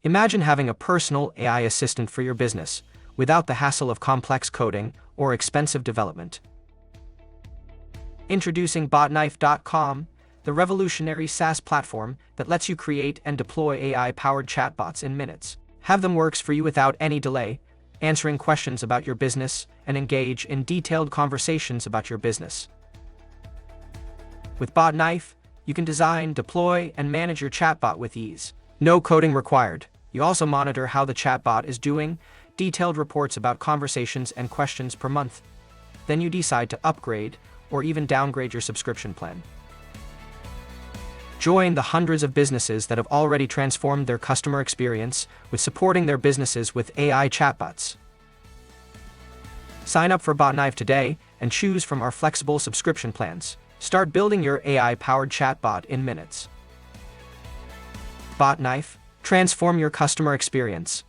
Imagine having a personal AI assistant for your business, without the hassle of complex coding or expensive development. Introducing BokKnife.com, the revolutionary SaaS platform that lets you create and deploy AI-powered chatbots in minutes. Have them works for you without any delay, answering questions about your business and engage in detailed conversations about your business. With BokKnife, you can design, deploy, and manage your chatbot with ease. No coding required. You also monitor how the chatbot is doing, detailed reports about conversations and questions per month. Then you decide to upgrade or even downgrade your subscription plan. Join the hundreds of businesses that have already transformed their customer experience with supporting their businesses with AI chatbots. Sign up for BokKnife today and choose from our flexible subscription plans. Start building your AI-powered chatbot in minutes. BokKnife, transform your customer experience.